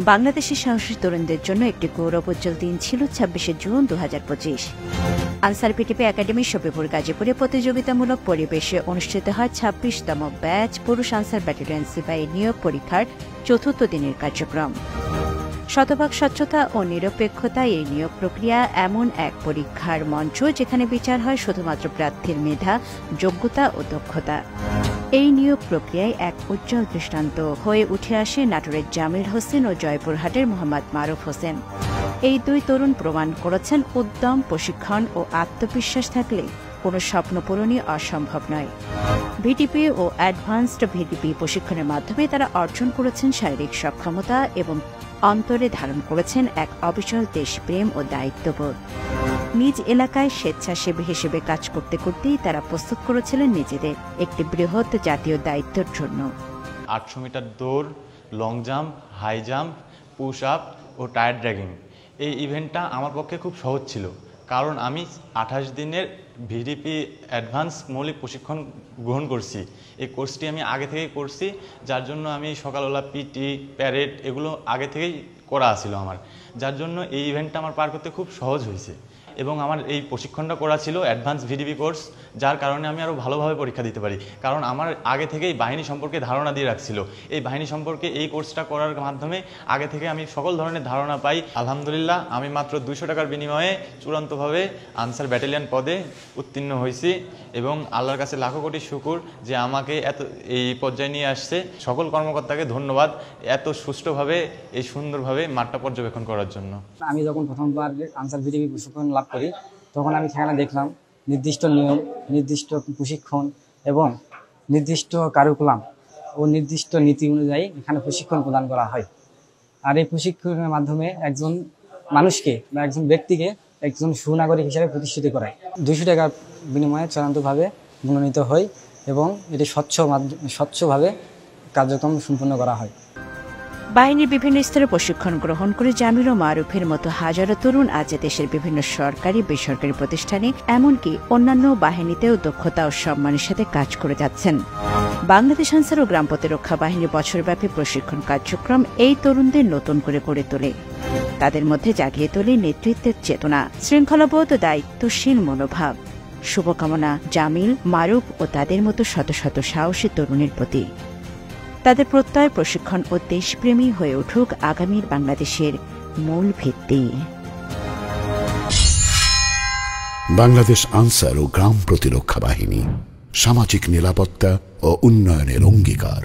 বাংলাদেশের সাহসী তরুণদের জন্য একটি গৌরবোজ্জ্বল দিন ছিল ২৬শে June ২০২৫। Answer PTP academy Shafipur গাজীপুরে প্রতিযোগিতামূলক পরিবেশে অনুষ্ঠিত হয় ২৬তম ব্যাচ পুরুষ আনসার ব্যাটালিয়ন সিপাহী নিয়োগ পরীক্ষার চতুর্থ দিনের কার্যক্রম। শতভাগ স্বচ্ছতা ও নিরপেক্ষতা এই নিয়োগ প্রক্রিয়া এমন এক পরীক্ষার মঞ্চ যেখানে বিচার হয় শুধুমাত্র প্রার্থীর মেধা, যোগ্যতা ও দক্ষতা। এই নিয়োগ প্রক্রিয়ায় এক উজ্জ্বল দৃষ্টান্ত হয়ে উঠে আসে নাটোরের জামিল হোসেন ও জয়পুরহাটের মোহাম্মদ মারুফ হোসেন। এই দুই তরুণ প্রমাণ করেছেন উদ্যম, প্রশিক্ষণ ও আত্মবিশ্বাস থাকলে কোনো স্বপ্ন পূরণই অসম্ভব নয়। ভিটিপি ও অ্যাডভান্সড ভিটিপি প্রশিক্ষণের মাধ্যমে তারা অর্জন করেছেন শারীরিক সক্ষমতা এবং অন্তরে ধারণ করেছেন এক অবিচল দেশপ্রেম ও দায়িত্ববোধ। নিজ এলাকায় স্বেচ্ছাসেবী হিসেবে কাজ করতে করতেই তারা প্রস্তুত করেছিলেন নিজেদের একটি বৃহৎ জাতীয় দায়িত্বের জন্য। ৮০০ মিটার দৌড়, long jump, high jump, push up ও টায়ার ড্র্যাগিং এই ইভেন্টটা আমার পক্ষে খুব সহজ ছিল, কারণ আমি ২৮ দিনের ভিডিপি অ্যাডভান্স মৌলিক প্রশিক্ষণ গ্রহণ করছি। এই কোর্সটি আমি আগে থেকেই করছি, যার জন্য আমি সকালবেলা পিটি, প্যারেড এগুলো আগে থেকেই করা ছিল আমার, যার জন্য এই ইভেন্টটা আমার পার করতে খুব সহজ হয়েছে। এবং আমার এই প্রশিক্ষণটা করা ছিল অ্যাডভান্স ভিডিপি কোর্স, যার কারণে আমি আরও ভালোভাবে পরীক্ষা দিতে পারি, কারণ আমার আগে থেকেই বাহিনী সম্পর্কে ধারণা দিয়ে রাখছিল। এই বাহিনী সম্পর্কে এই কোর্সটা করার মাধ্যমে আগে থেকে আমি সকল ধরনের ধারণা পাই। আলহামদুলিল্লাহ, আমি মাত্র ২০০ টাকার বিনিময়ে চূড়ান্তভাবে আনসার ব্যাটালিয়ন পদে উত্তীর্ণ হয়েছি এবং আল্লাহর কাছে লাখো কোটি শুকুর যে আমাকে এই পর্যায়ে নিয়ে আসছে। সকল কর্মকর্তাকে ধন্যবাদ এত সুষ্ঠুভাবে এই সুন্দরভাবে মাঠটা পর্যবেক্ষণ করার জন্য। আমি যখন প্রথমবার আনসার ভিডিপি প্রশিক্ষণ লাভ করি তখন আমি সেখানে দেখলাম নির্দিষ্ট নিয়ম, নির্দিষ্ট প্রশিক্ষণ এবং নির্দিষ্ট কারিকুলাম ও নির্দিষ্ট নীতি অনুযায়ী এখানে প্রশিক্ষণ প্রদান করা হয়। আর এই প্রশিক্ষণের মাধ্যমে একজন মানুষকে বা একজন ব্যক্তিকে একজন সুনাগরিক হিসেবে প্রতিষ্ঠিত করায়। ২০০ টাকার বিনিময়ে চূড়ান্তভাবে মনোনীত হই এবং এটি স্বচ্ছভাবে কার্যক্রম সম্পন্ন করা হয়। বাহিনীর বিভিন্ন স্তরে প্রশিক্ষণ গ্রহণ করে জামিল ও মারুফের মতো হাজারো তরুণ আজ দেশের বিভিন্ন সরকারি, বেসরকারি প্রতিষ্ঠানে এমনকি অন্যান্য বাহিনীতেও দক্ষতা ও সম্মানের সাথে কাজ করে যাচ্ছেন। বাংলাদেশ আনসার ও গ্রাম প্রতিরক্ষা বাহিনীর বছরব্যাপী প্রশিক্ষণ কার্যক্রম এই তরুণদের নতুন করে গড়ে তোলে। তাদের মধ্যে জাগিয়ে তোলে নেতৃত্বের চেতনা, শৃঙ্খলাবোধ ও দায়িত্বশীল মনোভাব। শুভকামনা জামিল, মারুফ ও তাদের মতো শত শত সাহসী তরুণের প্রতি। তাদের প্রত্যয়, প্রশিক্ষণ ও দেশপ্রেমী হয়ে উঠুক আগামীর বাংলাদেশের মূল ভিত্তি। বাংলাদেশ আনসার ও গ্রাম প্রতিরক্ষা বাহিনী সামাজিক নিরাপত্তা ও উন্নয়নের অঙ্গীকার।